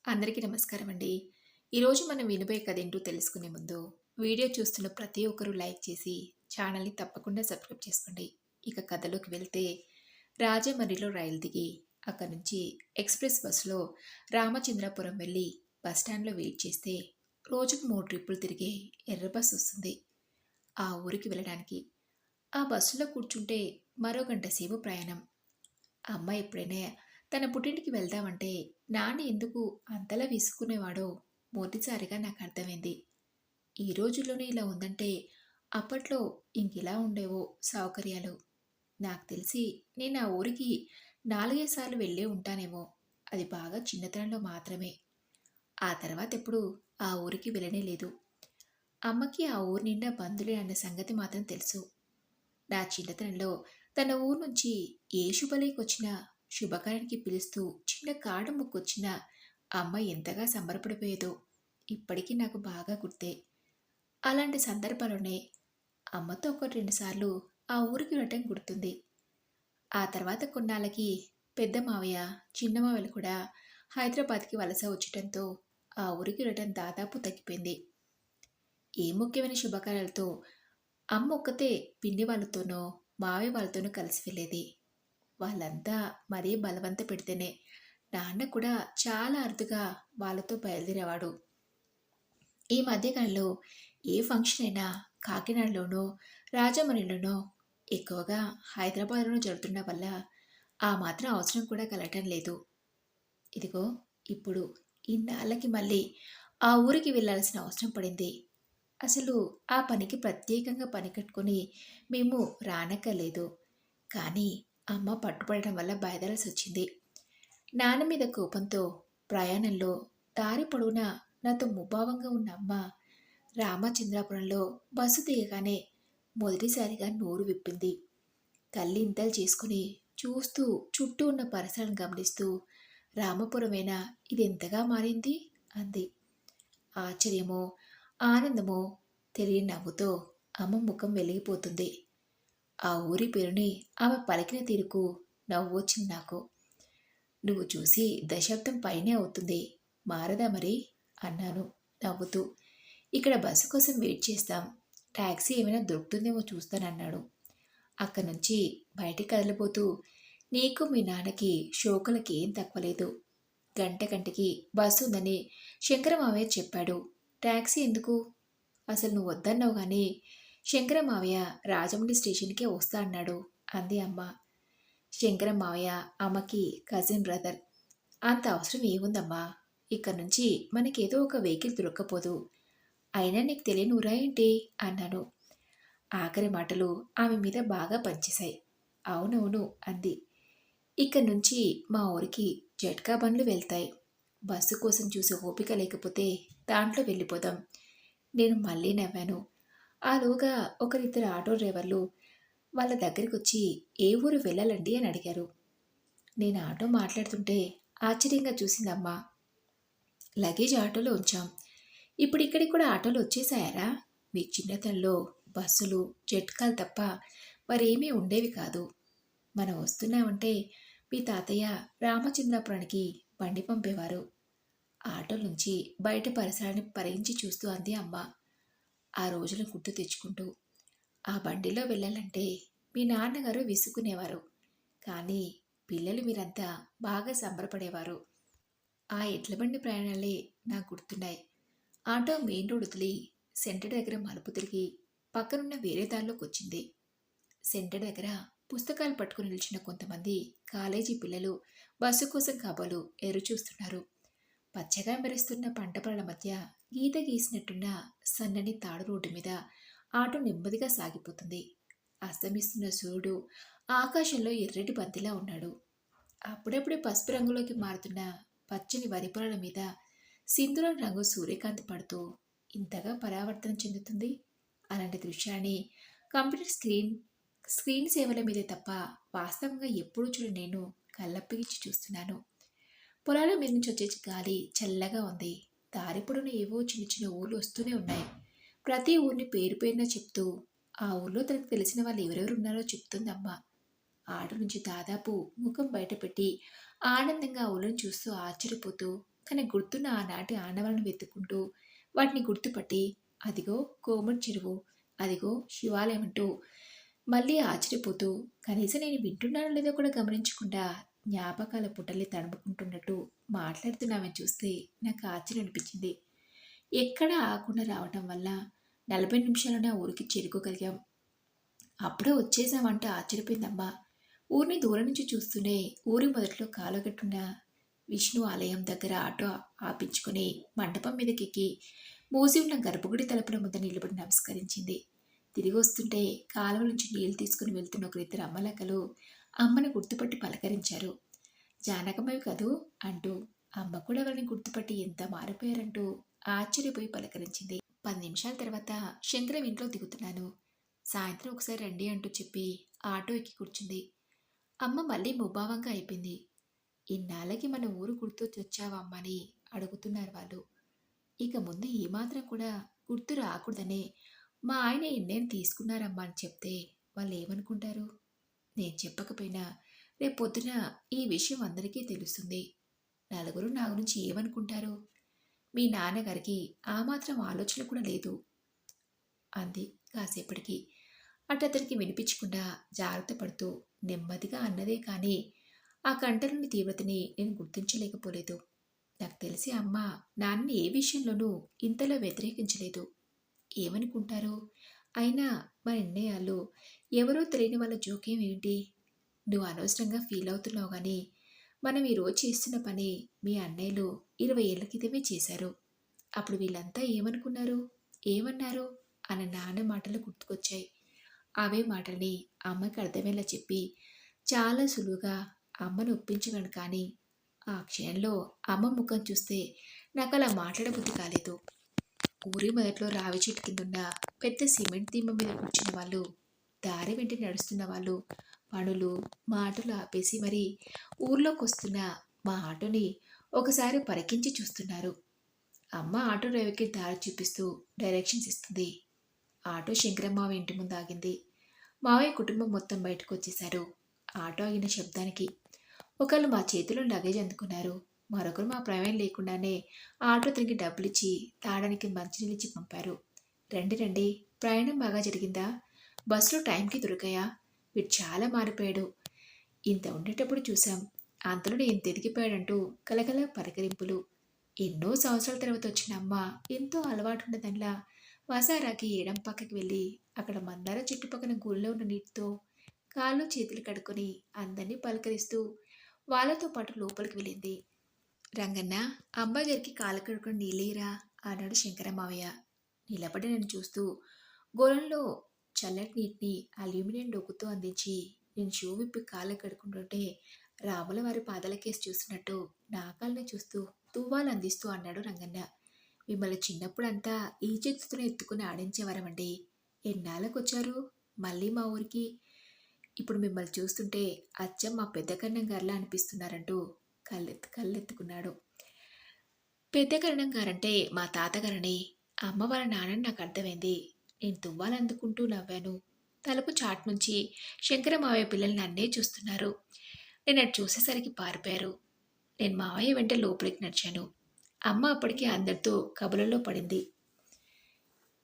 అందరికీ నమస్కారం అండి. ఈరోజు మనం వినబోయే కథ ఏంటో తెలుసుకునే ముందు, వీడియో చూస్తున్న ప్రతి ఒక్కరూ లైక్ చేసి, ఛానల్‌ని తప్పకుండా సబ్స్క్రైబ్ చేసుకోండి. ఇక కథలోకి వెళ్తే, రాజమండ్రిలో రైలు దిగి, అక్కడి నుంచి ఎక్స్‌ప్రెస్ బస్సులో రామచంద్రాపురం వెళ్ళి, బస్ స్టాండ్‌లో వెయిట్ చేస్తే, రోజుకు 3 ట్రిప్పులు తిరిగే ఎర్ర బస్ వస్తుంది. ఆ ఊరికి వెళ్ళడానికి. ఆ బస్సులో కూర్చుంటే మరో గంట సేపు ప్రయాణం. అమ్మ ఎప్పుడైనా తన పుట్టింటికి వెళ్దామంటే నాన్న ఎందుకు అంతలా విసుక్కునేవాడో మొదటిసారిగా నాకు అర్థమైంది. ఈ రోజుల్లోనే ఇలా ఉందంటే అప్పట్లో ఇంకెలా ఉండేవో సౌకర్యాలు. నాకు తెలిసి నేను ఆ ఊరికి 4, 5 సార్లు వెళ్ళే ఉంటానేమో. అది బాగా చిన్నతనంలో మాత్రమే. ఆ తర్వాత ఎప్పుడు ఆ ఊరికి వెళ్ళనే లేదు. అమ్మకి ఆ ఊరి నిండా బంధువులే అన్న సంగతి మాత్రం తెలుసు. నా చిన్నతనంలో తన ఊరు నుంచి ఏ శుభలేఖొచ్చినా, శుభకార్యానికి పిలుస్తూ చిన్న కాడ ముక్కొచ్చినా అమ్మ ఎంతగా సంబరపడిపోయేదో ఇప్పటికీ నాకు బాగా గుర్తే. అలాంటి సందర్భాల్లోనే అమ్మతో 1, 2 సార్లు ఆ ఊరికి వెళ్ళటం గుర్తుంది. ఆ తర్వాత కొన్నాళ్ళకి పెద్ద మావయ్య, చిన్న మావయ్యలు కూడా హైదరాబాద్‌కి వలస వచ్చటంతో ఆ ఊరికి వెళ్ళటం దాదాపు తగ్గిపోయింది. ఏ ముఖ్యమైన శుభకార్యాలతో అమ్మ ఒక్కతే పిన్ని వాళ్ళతోనో, మావయ్య వాళ్ళతోనో కలిసి వెళ్ళేది. వాళ్ళంతా మరీ బలవంత పెడితేనే నాన్న కూడా చాలా అరుదుగా వాళ్ళతో బయలుదేరేవాడు. ఈ మధ్యకాలంలో ఏ ఫంక్షన్ అయినా కాకినాడలోనో, రాజమండ్రిలోనో, ఎక్కువగా హైదరాబాద్‌లోనో జరుగుతుండడం వల్ల ఆ మాత్రం అవసరం కూడా కలగటం లేదు. ఇదిగో ఇప్పుడు ఇన్నాళ్ళకి మళ్ళీ ఆ ఊరికి వెళ్ళాల్సిన అవసరం పడింది. అసలు ఆ పనికి ప్రత్యేకంగా పని కట్టుకొని మేము రానక్కర్లేదు. కానీ అమ్మ పట్టుపడటం వల్ల బయలుదేరాల్సొచ్చింది. నాన్న మీద కోపంతో ప్రయాణంలో దారి పొడవునా నాతో ముభావంగా ఉన్న అమ్మ రామచంద్రాపురంలో బస్సు దిగగానే మొదటిసారిగా నోరు విప్పింది. కళ్ళింతలు చేసుకుని చూస్తూ చుట్టూ ఉన్న పరిసరాలను గమనిస్తూ రామపురమేనా ఇదెంతగా మారింది అంది. ఆశ్చర్యమో, ఆనందమో తెలియని నవ్వుతో అమ్మ ముఖం వెలిగిపోతుంది. ఆ ఊరి పేరుని ఆమె పలికిన తీరుకు నవ్వొచ్చింది నాకు. నువ్వు చూసి దశాబ్దం పైనే అవుతుంది. మారదా మరి? అన్నాను నవ్వుతూ. ఇక్కడ బస్సు కోసం వెయిట్ చేస్తాం. టాక్సీ ఏమైనా దొరుకుతుందేమో చూస్తానన్నాడు. అక్కడి నుంచి బయటికి కదిలిపోతూ నీకు మీ నాన్నకి షోకులకి ఏం తక్కువలేదు. గంట గంటకి బస్సు ఉందని శంకరమావయ్య చెప్పాడు. టాక్సీ ఎందుకు? అసలు నువ్వు వద్దన్నావు గాని శంకరమావయ్య రాజమండ్రి స్టేషన్కే వస్తా అన్నాడు అంది అమ్మ. శంకరమావయ్య అమ్మకి కజిన్ బ్రదర్. అంత అవసరం ఏముందమ్మా? ఇక్కడి నుంచి మనకేదో ఒక వెహికల్ దొరక్కపోదు. అయినా నీకు తెలియని ఊరా ఏంటి అన్నాను. ఆఖరి మాటలు ఆమె మీద బాగా పనిచేశాయి. అవునవును అంది. ఇక్కడి నుంచి మా ఊరికి జట్కా బండ్లు వెళ్తాయి. బస్సు కోసం చూసే ఓపిక లేకపోతే దాంట్లో వెళ్ళిపోదాం. నేను మళ్ళీ నవ్వాను. ఆలోగా ఒకరిద్దరు ఆటో డ్రైవర్లు వాళ్ళ దగ్గరికొచ్చి ఏ ఊరు వెళ్ళాలండి అని అడిగారు. నేను ఆటో మాట్లాడుతుంటే ఆశ్చర్యంగా చూసిందమ్మా. లగేజ్ ఆటోలో ఉంచాం. ఇప్పుడు ఇక్కడికి కూడా ఆటోలు వచ్చేసాయారా? మీ చిన్నతనంలో బస్సులు, జట్కాలు తప్ప మరేమీ ఉండేవి కాదు. మనం వస్తున్నామంటే మీ తాతయ్య రామచంద్రాపురానికి బండి పంపేవారు. ఆటో నుంచి బయట పరిసరాన్ని పరిగించి చూస్తూ అంది అమ్మ. ఆ రోజులను గుర్తు తెచ్చుకుంటూ. ఆ బండిలో వెళ్ళాలంటే మీ నాన్నగారు విసుక్కునేవారు. కానీ పిల్లలు మీరంతా బాగా సంబరపడేవారు. ఆ ఎడ్ల బండి ప్రయాణాలే నాకు గుర్తున్నాయి. ఆటో మెయిన్ రోడ్ వదిలి సెంటర్ దగ్గర మలుపు తిరిగి పక్కనున్న వేరే దారిలోకి వచ్చింది. సెంటర్ దగ్గర పుస్తకాలు పట్టుకుని నిలిచిన కొంతమంది కాలేజీ పిల్లలు బస్సు కోసం కాబోలు ఎదురు చూస్తున్నారు. పచ్చగా మెరుస్తున్న పంట పొలాల మధ్య గీత గీసినట్టున్న సన్నని తాడు రోడ్డు మీద ఆటో నెమ్మదిగా సాగిపోతుంది. అస్తమిస్తున్న సూర్యుడు ఆకాశంలో ఎర్రటి బంతిలా ఉన్నాడు. అప్పుడప్పుడే పసుపు రంగులోకి మారుతున్న పచ్చని వరి పొలాల మీద సింధూరం రంగు సూర్యకాంతి పడుతూ ఇంతగా పరావర్తన చెందుతుంది. అలాంటి దృశ్యాన్ని కంప్యూటర్ స్క్రీన్ సేవల మీదే తప్ప వాస్తవంగా ఎప్పుడూ చూడ నేను కళ్ళప్పగించి చూస్తున్నాను. పొలాల మీద నుంచి వచ్చే గాలి చల్లగా ఉంది. దారి పొడవునా ఏవో చిన్న చిన్న ఊర్లు వస్తూనే ఉన్నాయి. ప్రతి ఊరిని పేరు పేరున చెప్తూ ఆ ఊర్లో తనకు తెలిసిన వాళ్ళు ఎవరెవరు ఉన్నారో చెప్తుందమ్మ. ఆట నుంచి దాదాపు ముఖం బయటపెట్టి ఆనందంగా ఆ ఊళ్ళని చూస్తూ ఆశ్చర్యపోతూ తనకు గుర్తున్న ఆనాటి ఆనవాళ్ళను వెతుక్కుంటూ వాటిని గుర్తుపట్టి అదిగో కోమటి చెరువు, అదిగో శివాలయం అంటూ మళ్ళీ ఆశ్చర్యపోతూ కనీసం నేను వింటున్నానో లేదో కూడా గమనించకుండా జ్ఞాపకాల పుటల్ని తడుముకుంటున్నట్టు మాట్లాడుతున్నామని చూస్తే నాకు ఆశ్చర్యం అనిపించింది. ఎక్కడ ఆకుండా రావటం వల్ల 40 నిమిషాల్లోనే ఆ ఊరికి చేరుకోగలిగాం. అప్పుడే వచ్చేసామంట ఆశ్చర్యపోయిందమ్మా. ఊరిని దూరం నుంచి చూస్తూనే ఊరి మొదట్లో కాలుగట్టున్న విష్ణు ఆలయం దగ్గర ఆటో ఆపించుకుని మండపం మీదకెక్కి మూసి ఉన్న గర్భగుడి తలుపుల ముందు నిలబడి నమస్కరించింది. తిరిగి వస్తుంటే కాలువ నుంచి నీళ్లు తీసుకుని వెళ్తున్న ఒకరిద్దరు అమ్మలక్కలు అమ్మను గుర్తుపట్టి పలకరించారు. జానకమ్మవి కదూ అంటూ అమ్మ కూడా ఎవరిని గుర్తుపట్టి ఎంత మారిపోయారంటూ ఆశ్చర్యపోయి పలకరించింది. 10 నిమిషాల తర్వాత శంకరం ఇంట్లో దిగుతున్నాను. సాయంత్రం ఒకసారి రండి అంటూ చెప్పి ఆటో ఎక్కి కూర్చుంది. అమ్మ మళ్ళీ ముభావంగా అయిపోయింది. ఇన్నాళ్ళకి మన ఊరు గుర్తొచ్చొచ్చావా అమ్మని అడుగుతున్నారు వాళ్ళు. ఇక ముందు ఏమాత్రం కూడా గుర్తు రాకూడదనే మా ఆయన ఎన్నేళ్ళు తీసుకున్నారమ్మా అని చెప్తే వాళ్ళు ఏమనుకుంటారు? నేను చెప్పకపోయినా రేపు పొద్దున ఈ విషయం అందరికీ తెలుస్తుంది. నలుగురు నా గురించి ఏమనుకుంటారు? మీ నాన్నగారికి ఆ మాత్రం ఆలోచన కూడా లేదు అంది కాసేపటికి. అతనికి వినిపించకుండా జాగ్రత్త పడుతూ నెమ్మదిగా అన్నదే కానీ ఆ కంటలోని తీవ్రతని నేను గుర్తించలేకపోలేదు. నాకు తెలిసి అమ్మ నాన్నని ఏ విషయంలోనూ ఇంతలో వ్యతిరేకించలేదు. ఏమనుకుంటారో? అయినా మా నిర్ణయాల్లో ఎవరో తెలియని వాళ్ళ జోక్యం ఏంటి? నువ్వు అనవసరంగా ఫీల్ అవుతున్నావు కానీ మనం ఈరోజు చేస్తున్న పని మీ అన్నయ్యలు 20 ఏళ్ల క్రితమే చేశారు. అప్పుడు వీళ్ళంతా ఏమనుకున్నారు, ఏమన్నారు అన్న నాన్న మాటలు గుర్తుకొచ్చాయి. అవే మాటల్ని అమ్మకి అర్థమయ్యేలా చెప్పి చాలా సులువుగా అమ్మను ఒప్పించగలను కానీ ఆ క్షణంలో అమ్మ ముఖం చూస్తే నాకు అలా మాట్లాడబుద్ధి కాలేదు. ఊరి మొదట్లో రావి చెట్టు కిందున్న పెద్ద సిమెంట్ దిమ్మ మీద కూర్చున్న వాళ్ళు, దారి వెంట నడుస్తున్న వాళ్ళు పనులు మాటలు ఆపేసి మరీ ఊర్లోకి వస్తున్న మా ఆటోని ఒకసారి పరికించి చూస్తున్నారు. అమ్మ ఆటో డ్రైవర్కి దారి చూపిస్తూ డైరెక్షన్స్ ఇస్తుంది. ఆటో శంకరమ్మావ ఇంటి ముందు ఆగింది. మావయ్య కుటుంబం మొత్తం బయటకు వచ్చేశారు. ఆటో ఆగిన శబ్దానికి ఒకళ్ళు మా చేతిలో లగేజ్ అందుకున్నారు. మరొకరు మా ప్రమేయం లేకుండానే ఆటో తిరిగి డబ్బులిచ్చి తాగడానికి మంచినీళ్ళిచ్చి పంపారు. రండి రండి, ప్రయాణం బాగా జరిగిందా? బస్సులో టైంకి దొరికాయా? వీడు చాలా మారిపోయాడు. ఇంత ఉండేటప్పుడు చూశాం, అంతలో ఎంత ఎదిగిపోయాడంటూ కలకల పలకరింపులు. ఎన్నో సంవత్సరాల తర్వాత వచ్చిన అమ్మ ఎంతో అలవాటున్నదల్లా వసారాకి ఎడం పక్కకి వెళ్ళి అక్కడ మందార చెట్టు పక్కన గుళ్ళో ఉన్న నీటితో కాళ్ళు చేతులు కడుక్కొని అందరినీ పలకరిస్తూ వాళ్ళతో పాటు లోపలికి వెళ్ళింది. రంగన్న, అబ్బాయి గారికి కాలు కడుక్కొని నీళ్ళేరా అన్నాడు శంకరమావయ్య నిలబడి నన్ను చూస్తూ. గోళంలో చల్లటి నీటిని అల్యూమినియం డొక్కుతో అందించి నేను షూ విప్పి కాళ్ళు కడుక్కుంటుంటే రాముల వారి పాదాలకేసి చూస్తున్నట్టు నా కాళ్ళని చూస్తూ తువ్వాలు అందిస్తూ అన్నాడు రంగన్న. మిమ్మల్ని చిన్నప్పుడంతా ఈ చేతితోనే ఎత్తుకుని ఆడించేవారమండి. ఎన్నాళ్ళకొచ్చారు మళ్ళీ మా ఊరికి? ఇప్పుడు మిమ్మల్ని చూస్తుంటే అచ్చం మా పెద్ద కన్నం గారిలా అనిపిస్తున్నారంటూ కళ్ళెత్తుకున్నాడు. పెద్ద కన్నం గారంటే మా తాతగారని, అమ్మ వాళ్ళ నాన్నని నాకు అర్థమైంది. నేను తువ్వాలందుకుంటూ నవ్వాను. తలుపు చాటు నుంచి శంకర మావయ్య పిల్లలు నన్నే చూస్తున్నారు. నేను అటు చూసేసరికి పారిపోయారు. నేను మావయ్య వెంట లోపలికి నడిచాను. అమ్మ అప్పటికే అందరితో కబులలో పడింది.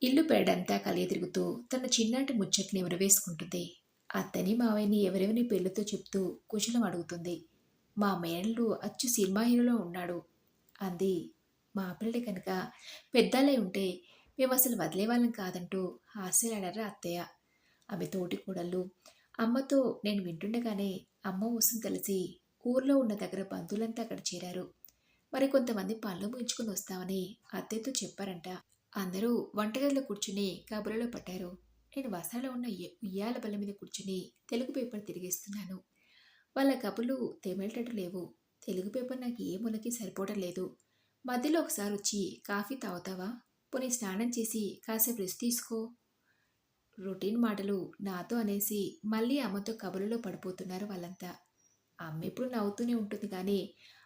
ఇల్లు పేడంతా కలిగి తిరుగుతూ తన చిన్నాటి ముచ్చట్ని ఎవరవేసుకుంటుంది. అత్తని మావయ్యని ఎవరెవరిని పెళ్ళితో చెప్తూ కుశలం అడుగుతుంది. మా మేనల్లు అచ్చు సినిమా హీరోలో ఉన్నాడు అంది. మా పిల్లడి కనుక పెద్దాలే ఉంటే మేము అసలు వదిలేవాళ్ళం కాదంటూ హాస్యాడారా అత్తయ్య. ఆమె తోటి కూడళ్ళు అమ్మతో నేను వింటుండగానే అమ్మ ఊసం తెలిసి ఊర్లో ఉన్న దగ్గర బంధువులంతా అక్కడ చేరారు. మరి కొంతమంది పనులు ముగించుకుని వస్తామని అత్తయ్యతో చెప్పారంట. అందరూ వంటగదిలో కూర్చుని కబుర్లలో పట్టారు. నేను వసాలో ఉన్న ఉయ్యాల బల్ల మీద కూర్చుని తెలుగు పేపర్ తిరిగేస్తున్నాను. వాళ్ళ కబుర్లు తెమేటట్టు లేవు. తెలుగు పేపర్ నాకు ఏ మూలకి సరిపోవడం లేదు. మధ్యలో ఒకసారి వచ్చి కాఫీ తాగుతావా? పోనీ స్నానం చేసి కాసేపు రెస్ట్ తీసుకో. రొటీన్ మాటలు నాతో అనేసి మళ్ళీ అమ్మతో కబుర్లలో పడిపోతున్నారు వాళ్ళంతా. అమ్మ ఎప్పుడు నవ్వుతూనే ఉంటుంది కానీ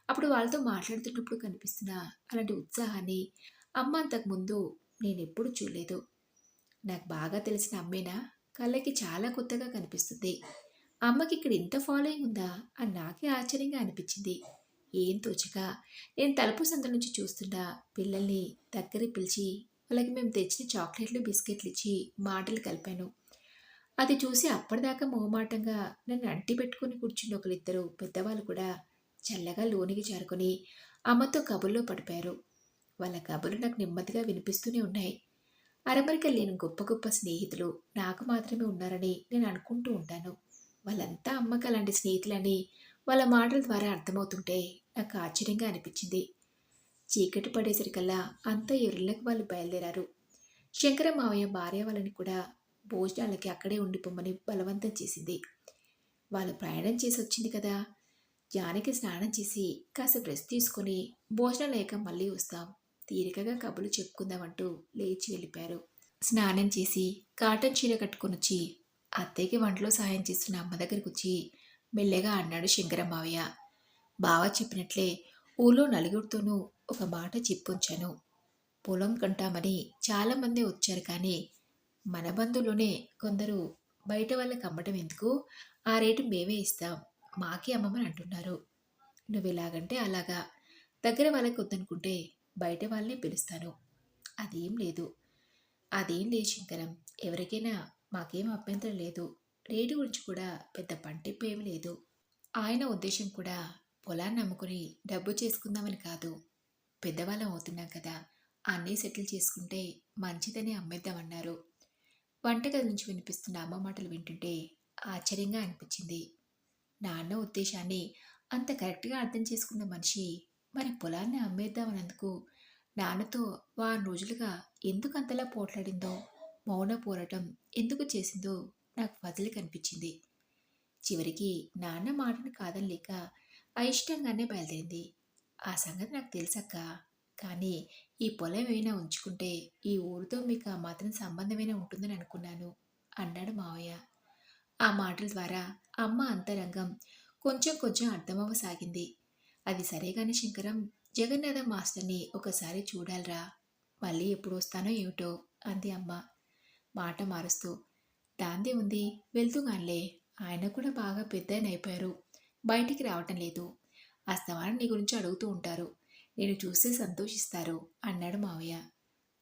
అప్పుడు వాళ్ళతో మాట్లాడుతున్నప్పుడు కనిపిస్తున్న అలాంటి ఉత్సాహాన్ని అమ్మ అంతకుముందు నేనెప్పుడు చూడలేదు. నాకు బాగా తెలిసిన అమ్మేనా? కళ్ళకి చాలా కొత్తగా కనిపిస్తుంది. అమ్మకి ఇక్కడ ఇంత ఫాలోయింగ్ ఉందా అని నాకే ఆశ్చర్యంగా అనిపించింది. ఏం తోచక నేను తలుపు సందు నుంచి చూస్తున్న పిల్లల్ని దగ్గరికి పిలిచి వాళ్ళకి మేము తెచ్చిన చాక్లెట్లు బిస్కెట్లు ఇచ్చి మాటలు కలిపాను. అది చూసి అప్పటిదాకా మొహమాటంగా నన్ను అంటి పెట్టుకుని కూర్చున్న ఒకరిద్దరు పెద్దవాళ్ళు కూడా చల్లగా లోనికి చేరుకొని అమ్మతో కబుర్లో పడిపోయారు. వాళ్ళ కబుర్లు నాకు నెమ్మదిగా వినిపిస్తూనే ఉన్నాయి. అరమరిక లేని గొప్ప గొప్ప స్నేహితులు నాకు మాత్రమే ఉన్నారని నేను అనుకుంటూ ఉంటాను. వాళ్ళంతా అమ్మకి అలాంటి స్నేహితులని వాళ్ళ మాటల ద్వారా అర్థమవుతుంటే నాకు ఆశ్చర్యంగా అనిపించింది. చీకటి పడేసరికల్లా అంతా ఎవరిళ్ళకి వాళ్ళు బయలుదేరారు. శంకర మావయ్య భార్య వాళ్ళని కూడా భోజనాలకి అక్కడే ఉండిపోమ్మని బలవంతం చేసింది. వాళ్ళు ప్రయాణం చేసి వచ్చింది కదా, జానకి స్నానం చేసి కాసేపు రెస్ట్ తీసుకొని భోజనాలు అయ్యాక మళ్ళీ వస్తాం, తీరికగా కబుర్లు చెప్పుకుందామంటూ లేచి వెళ్ళిపోయారు. స్నానం చేసి కాటన్ చీర కట్టుకొని వచ్చి అత్తయ్యకి వంటలో సాయం చేస్తున్న అమ్మ దగ్గరికి వచ్చి మెల్లగా అన్నాడు శంకరం మావయ్య. బావ చెప్పినట్లే ఊళ్ళో నలుగురితోనూ ఒక మాట చెప్పుంచాను. పొలం కొంటామని చాలామంది వచ్చారు, కానీ మన బంధువులోనే కొందరు బయట వాళ్ళకి అమ్మటం ఎందుకు, ఆ రేటు మేమే ఇస్తాం, మాకే అమ్మమని అంటున్నారు. నువ్వు ఎలాగంటే అలాగా, దగ్గర వాళ్ళకి వద్దనుకుంటే బయట వాళ్ళనే పిలుస్తాను. అదేం లేదు అదేం లేదు శంకరం, ఎవరికైనా మాకేం అభ్యంతరం లేదు. రేటు గురించి కూడా పెద్ద పంటింపు ఏమి లేదు. ఆయన ఉద్దేశం కూడా పొలాన్ని అమ్ముకుని డబ్బు చేసుకుందామని కాదు. పెద్దవాళ్ళం అవుతున్నాం కదా, అన్నీ సెటిల్ చేసుకుంటే మంచిదని అమ్మేద్దామన్నారు. వంటగది నుంచి వినిపిస్తున్న అమ్మ మాటలు వింటుంటే ఆశ్చర్యంగా అనిపించింది. నాన్న ఉద్దేశాన్ని అంత కరెక్ట్గా అర్థం చేసుకున్న మనిషి మరి పొలాన్ని అమ్మేద్దామన్నందుకు నాన్నతో వారం రోజులుగా ఎందుకు అంతలా పోట్లాడిందో, మౌన పోరాటం ఎందుకు చేసిందో నాకు పజిల్ కనిపించింది. చివరికి నాన్న మాటను కాదనలేక అయిష్టంగానే బయలుదేరింది. ఆ సంగతి నాకు తెలుసక్క, కానీ ఈ పొలం ఏమైనా ఉంచుకుంటే ఈ ఊరితో మీకు ఆ మాత్రం సంబంధమైనా ఉంటుందని అనుకున్నాను అన్నాడు మావయ్య. ఆ మాటల ద్వారా అమ్మ అంతరంగం కొంచెం కొంచెం అర్థమవ్వసాగింది. అది సరేగాని శంకరం, జగన్నాథ మాస్టర్ని ఒకసారి చూడాలిరా, మళ్ళీ ఎప్పుడు వస్తానో ఏమిటో అంది అమ్మ మాట మారుస్తూ. దాందే ఉంది, వెళ్తూగానిలే, ఆయన కూడా బాగా పెద్దాయన అయిపోయారు, బయటికి రావటం లేదు. అస్తమానం నీ గురించి అడుగుతూ ఉంటారు, నేను చూస్తే సంతోషిస్తారు అన్నాడు మావయ్య.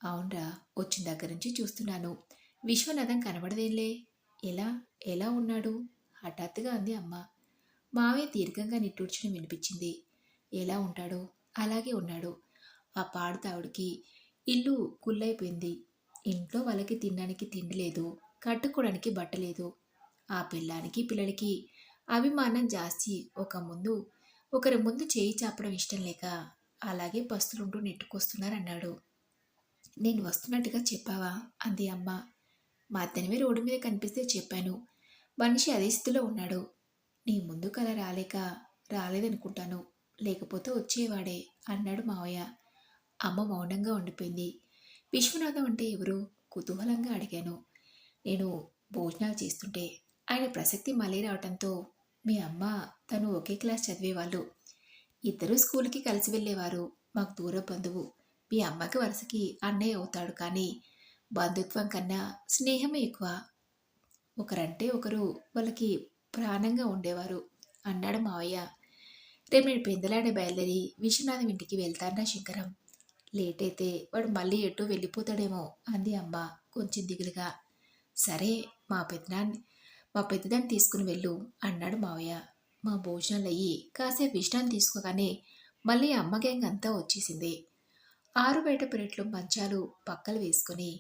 అవునరా, వచ్చిన దగ్గర నుంచి చూస్తున్నాను, విశ్వనాథం కనబడదేంలే, ఎలా ఎలా ఉన్నాడు హఠాత్తుగా అంది అమ్మ. మావయ్య దీర్ఘంగా నిట్టూర్చడం వినిపించింది. ఎలా ఉంటాడో అలాగే ఉన్నాడు. ఆ పాడు తావుడికి ఇల్లు కుళ్ళైపోయింది. ఇంట్లో వాళ్ళకి తినడానికి తిండి లేదు, కట్టుకోవడానికి బట్ట లేదు. ఆ పిల్లానికి పిల్లలకి అభిమానం జాస్తి. ఒకరి ముందు చేయి చాపడం ఇష్టం లేక అలాగే పస్తులుంటూ నెట్టుకొస్తున్నారన్నాడు. నేను వస్తున్నట్టుగా చెప్పావా అంది అమ్మ. మధ్యాహ్నమే రోడ్డు మీద కనిపిస్తే చెప్పాను. మనిషి అదే స్థితిలో ఉన్నాడు. నీ ముందుకు అలా రాలేదనుకుంటాను, లేకపోతే వచ్చేవాడే అన్నాడు మావయ్య. అమ్మ మౌనంగా ఉండిపోయింది. విశ్వనాథం అంటే ఎవరు కుతూహలంగా అడిగాను. నేను భోజనాలు చేస్తుంటే ఆయన ప్రసక్తి మళ్ళీ రావటంతో, మీ అమ్మ తను ఒకే క్లాస్ చదివేవాళ్ళు, ఇద్దరూ స్కూల్కి కలిసి వెళ్ళేవారు, మాకు దూర బంధువు. మీ అమ్మకి వరుసకి అన్నయ్య అవుతాడు, కానీ బంధుత్వం కన్నా స్నేహమే ఎక్కువ. ఒకరంటే ఒకరు వాళ్ళకి ప్రాణంగా ఉండేవారు అన్నాడు మావయ్య. రేపు నేను పెందలాడే బయలుదేరి విశ్వనాథం ఇంటికి వెళ్తానా శంకరం, లేట్ అయితే వాడు మళ్ళీ ఎటో వెళ్ళిపోతాడేమో అంది అమ్మ కొంచెం దిగులుగా. సరే, మా పెద్దదాన్ని తీసుకుని వెళ్ళు అన్నాడు మావయ్య. మా భోజనాలు అయ్యి కాసేపు విశ్రాంతి తీసుకోగానే మళ్ళీ అమ్మ గ్యాంగ్ అంతా వచ్చేసింది. ఆరు బయట పెరట్లో మంచాలు పక్కలు వేసుకొని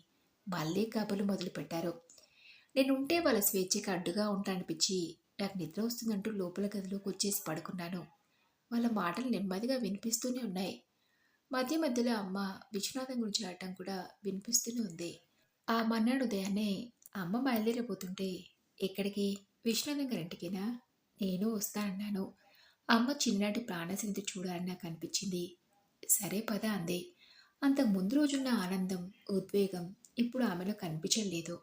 మళ్ళీ కబుర్లు మొదలుపెట్టారు. నేనుంటే వాళ్ళ స్వేచ్ఛకి అడ్డుగా ఉంటాననిపించి నాకు నిద్ర వస్తుందంటూ లోపల గదిలోకి వచ్చేసి పడుకున్నాను. వాళ్ళ మాటలు నెమ్మదిగా వినిపిస్తూనే ఉన్నాయి. మధ్య మధ్యలో అమ్మ విశ్వనాథం గురించి ఆడటం కూడా వినిపిస్తూనే ఉంది. ఆ మన్నాడు ఉదయాన్నే అమ్మ బయలుదేరిపోతుంటే, ఎక్కడికి, విశ్వనాథం గారింటికేనా, నేను వస్తా అన్నాను. అమ్మ చిన్నటి ప్రాణశక్తి చూడాలని నాకు అనిపించింది. సరే పద అంది. అంతకు ముందు రోజున్న ఆనందం, ఉద్వేగం ఇప్పుడు ఆమెలో కనిపించలేదు.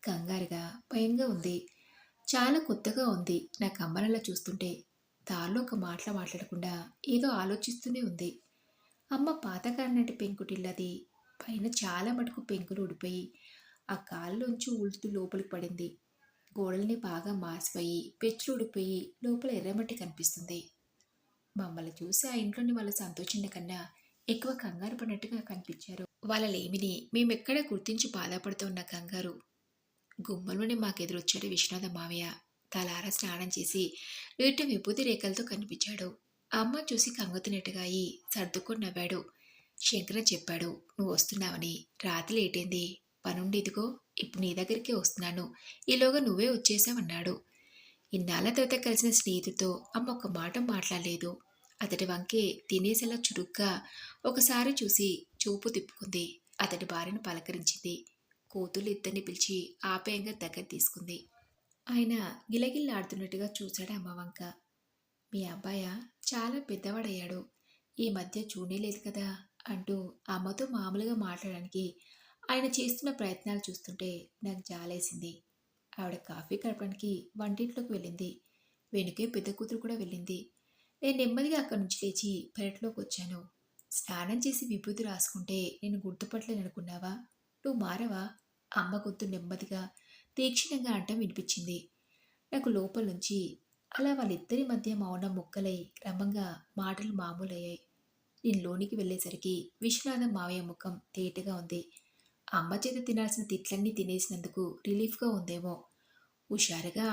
కంగారుగా భయంగా ఉంది. చాలా కొత్తగా ఉంది నాకు అమ్మనలా చూస్తుంటే. దారిలో ఒక మాట్లాడకుండా ఏదో ఆలోచిస్తూనే ఉంది. అమ్మ పాతకాలనాటి పెంకుటిల్లది, పైన చాలా మటుకు పెంకులు ఊడిపోయి ఆ కాళ్ళలోంచి ఊలుతూ లోపలికి పడింది. గోడల్ని బాగా మాసిపోయి పెచ్చులు ఊడిపోయి లోపల ఎర్రమట్టి కనిపిస్తుంది. మమ్మల్ని చూసి ఆ ఇంట్లోని వాళ్ళు సంతోషించ కన్నా ఎక్కువ కంగారు పడినట్టుగా కనిపించారు. వాళ్ళ లేమిని మేమెక్కడ గుర్తించి బాధపడుతున్న కంగారు గుమ్మంలోనే మాకెదురొచ్చాడు విశ్వనాథ మావయ్య. తలారా స్నానం చేసి నీటి విభూతి రేఖలతో కనిపించాడు. అమ్మ చూసి కంగుతున్నట్టుగా అయి సర్దుకొని నవ్వాడు. శంకరం చెప్పాడు, నువ్వు వస్తున్నావని. రాత్రి లేటైంది. పనుండి ఇదిగో ఇప్పుడు నీ దగ్గరికే వస్తున్నాను. ఈలోగా నువ్వే వచ్చేసావన్నాడు. ఇన్నాళ్ళ తర్వాత కలిసిన స్నేహితుడితో అమ్మ ఒక్క మాట మాట్లాడలేదు. అతడి వంకే తినేసేలా చురుగ్గా ఒకసారి చూసి చూపు తిప్పుకుంది. అతడి భార్యను పలకరించింది. కూతుళ్ళు ఇద్దరిని పిలిచి ఆప్యాయంగా దగ్గర తీసుకుంది. ఆయన గిలగిల్లాడుతున్నట్టుగా చూశాడు అమ్మ వంక. మీ అబ్బాయ చాలా పెద్దవాడయ్యాడు. ఈ మధ్య చూడలేదు కదా అంటూ అమ్మతో మామూలుగా మాట్లాడడానికి ఆయన చేస్తున్న ప్రయత్నాలు చూస్తుంటే నాకు జాలేసింది. ఆవిడ కాఫీ కలపడానికి వంటింట్లోకి వెళ్ళింది. వెనుకే పెద్ద కూతురు కూడా వెళ్ళింది. నేను నెమ్మదిగా అక్కడి నుంచి లేచి పెరట్లోకి వచ్చాను. స్నానం చేసి విభూతి రాసుకుంటే నేను గుర్తుపట్టలేననుకున్నావా? నువ్వు మారవా? అమ్మ గొంతు నెమ్మదిగా తీక్షణంగా అంటం వినిపించింది. నాకు లోపల నుంచి అలా వాళ్ళిద్దరి మధ్య మౌనం ముక్కలై క్రమంగా మాటలు మామూలయ్యాయి. నేను లోనికి వెళ్ళేసరికి విశ్వనాథం మావయ్య ముఖం తేటగా ఉంది. అమ్మ చేత తినాల్సిన తిట్లన్నీ తినేసినందుకు రిలీఫ్గా ఉందేమో. హుషారుగా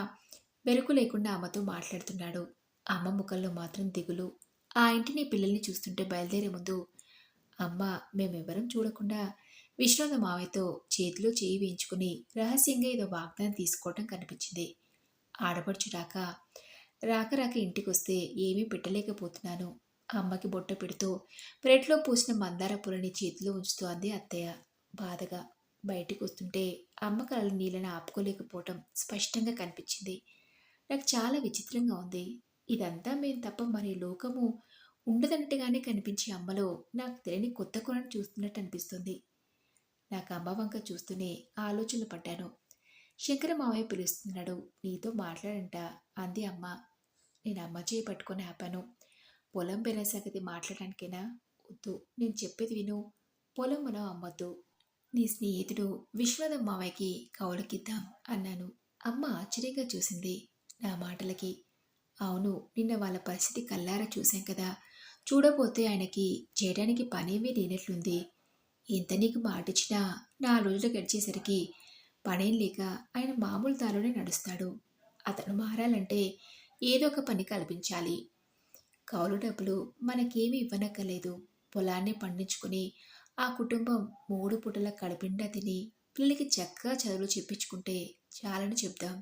బెరుకు లేకుండా అమ్మతో మాట్లాడుతున్నాడు. అమ్మ ముఖంలో మాత్రం దిగులు. ఆ ఇంటిని పిల్లల్ని చూస్తుంటే బయలుదేరే ముందు అమ్మ మేమెవరం చూడకుండా విశ్వనాథ మావయ్యతో చేతిలో చేయి వేయించుకుని రహస్యంగా ఏదో వాగ్దానం తీసుకోవటం కనిపించింది. ఆడపడుచు రాక రాక ఇంటికొస్తే ఏమీ పెట్టలేకపోతున్నాను. అమ్మకి బొట్ట పెడుతూ ప్లేట్లో పూసిన మందార పూలని చేతిలో ఉంచుతూ అంది అత్తయ్య బాధగా. బయటికి వస్తుంటే అమ్మ కళ్ళ నీళ్ళని ఆపుకోలేకపోవటం స్పష్టంగా కనిపించింది. నాకు చాలా విచిత్రంగా ఉంది. ఇదంతా మేం తప్ప మరి లోకము ఉండదన్నట్టుగానే కనిపించే అమ్మలో నాకు తెలియని కొత్త కొనను చూస్తున్నట్టు అనిపిస్తుంది. నాకు అమ్మ వంక చూస్తూనే ఆలోచనలు పడ్డాను. శంకర మావయ్య పిలుస్తున్నాడు, నీతో మాట్లాడంట అంది అమ్మ. నేను అమ్మ చేయి పట్టుకొని ఆపాను. పొలం పెరిగిన సంగతి మాట్లాడడానికేనా? వద్దు, నేను చెప్పేది విను. పొలం మనం అమ్మొద్దు. నీ స్నేహితుడు విశ్వనాథం మావయ్యకి కౌలుకిద్దాం అన్నాను. అమ్మ ఆశ్చర్యంగా చూసింది నా మాటలకి. అవును, నిన్న వాళ్ళ పరిస్థితి కల్లారా చూశాం కదా. చూడపోతే ఆయనకి చేయడానికి పనేమీ లేనట్లుంది. ఎంత నీకు మాటిచ్చినా 4 రోజులు గడిచేసరికి పనేం లేక ఆయన మామూలు దారిలోనే నడుస్తాడు. అతను మారాలంటే ఏదో ఒక పని కల్పించాలి. కౌలు డబ్బులు మనకేమీ ఇవ్వనక్కర్లేదు. పొలాన్ని పండించుకుని ఆ కుటుంబం 3 పూటల కడుపునిండా తిని పిల్లలకి చక్కగా చదువులు చెప్పించుకుంటే చాలని చెప్దాం.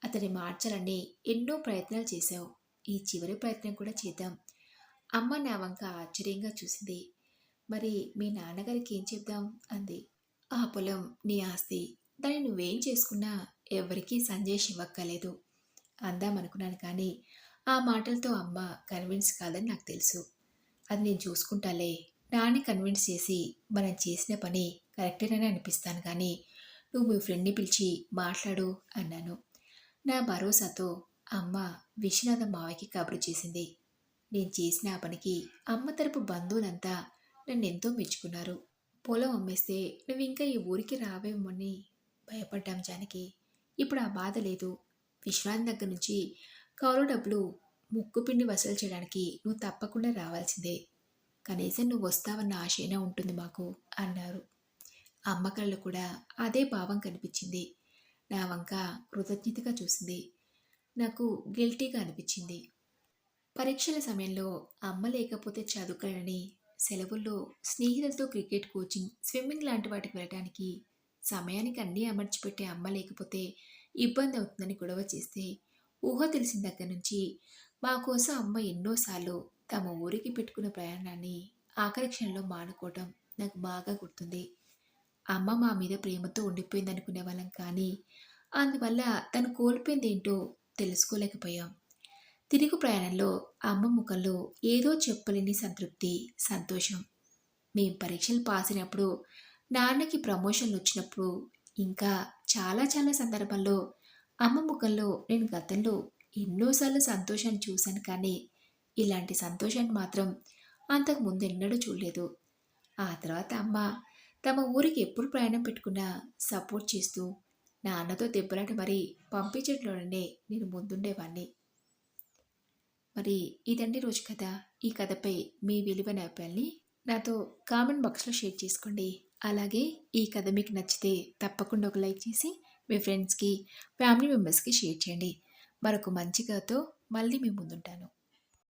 అతని మార్చాలని ఎన్నో ప్రయత్నాలు చేశావు. ఈ చివరి ప్రయత్నం కూడా చేద్దాం. అమ్మ నా వంక ఆశ్చర్యంగా చూసింది. మరి మీ నాన్నగారికి ఏం చెప్దాం అంది. ఆ పొలం నీ ఆస్తి. దాన్ని నువ్వేం చేసుకున్నా ఎవరికీ సంజేష్ ఇవ్వక్కలేదు అందామనుకున్నాను. కానీ ఆ మాటలతో అమ్మ కన్విన్స్ కాదని నాకు తెలుసు. అది నేను చూసుకుంటాలే. నాన్ని కన్విన్స్ చేసి మనం చేసిన పని కరెక్టేనని అనిపిస్తాను. కానీ నువ్వు మీ ఫ్రెండ్ని పిలిచి మాట్లాడు అన్నాను. నా భరోసాతో అమ్మ విశ్వనాథం మావయ్యకి కబురు చేసింది. నేను చేసిన ఆ పనికి అమ్మ తరపు బంధువులంతా నన్ను ఎంతో మెచ్చుకున్నారు. పొలం అమ్మేస్తే నువ్వు ఇంకా ఈ ఊరికి రావేమోని భయపడ్డాం జానకి. ఇప్పుడు ఆ బాధ లేదు. విశ్వనాథం దగ్గర నుంచి కౌలు డబ్బులు ముక్కుపిండి వసూలు చేయడానికి నువ్వు తప్పకుండా రావాల్సిందే. కనీసం నువ్వు వస్తావన్న ఆశైనా ఉంటుంది మాకు అన్నారు. అమ్మ కళ్ళు కూడా అదే భావం కనిపించింది. నా వంక కృతజ్ఞతగా చూసింది. నాకు గిల్టీగా అనిపించింది. పరీక్షల సమయంలో అమ్మ లేకపోతే చదువుకోనని సెలవుల్లో స్నేహితులతో క్రికెట్ కోచింగ్, స్విమ్మింగ్ లాంటి వాటికి వెళ్ళడానికి సమయానికి అన్నీ అమర్చిపెట్టే అమ్మ లేకపోతే ఇబ్బంది అవుతుందని గొడవ చేస్తే ఊహ తెలిసిన దగ్గర నుంచి మా కోసం అమ్మ ఎన్నోసార్లు తమ ఊరికి పెట్టుకున్న ప్రయాణాన్ని ఆఖరి క్షణంలో మానుకోవటం నాకు బాగా గుర్తుంది. అమ్మ మా మీద ప్రేమతో ఉండిపోయిందనుకునే వాళ్ళం, కానీ అందువల్ల తను కోల్పోయిందేంటో తెలుసుకోలేకపోయాం. తిరుగు ప్రయాణంలో అమ్మ ముఖంలో ఏదో చెప్పలేని సంతృప్తి, సంతోషం. మేం పరీక్షలు పాస్ అయినప్పుడు, నాన్నకి ప్రమోషన్లు వచ్చినప్పుడు, ఇంకా చాలా చాలా సందర్భాల్లో అమ్మ ముఖంలో నేను గతంలో ఎన్నోసార్లు సంతోషాన్ని చూశాను. కానీ ఇలాంటి సంతోషాన్ని మాత్రం అంతకు ముందు ఎన్నడూ చూడలేదు. ఆ తర్వాత అమ్మ తమ ఊరికి ఎప్పుడు ప్రయాణం పెట్టుకున్నా సపోర్ట్ చేస్తూ నాన్నతో దెబ్బలాట మరీ పంపించడంలోనే నేను ముందుండేవాణ్ణి. మరి ఇదండి రోజు కథ. ఈ కథపై మీ విలువైన అభిప్రాయాన్ని నాతో కామెంట్ బాక్స్‌లో షేర్ చేసుకోండి. అలాగే ఈ కథ మీకు నచ్చితే తప్పకుండా ఒక లైక్ చేసి మీ ఫ్రెండ్స్‌కి, ఫ్యామిలీ మెంబర్స్‌కి షేర్ చేయండి. మరొక మంచి కథతో మళ్ళీ మీ ముందుంటాను.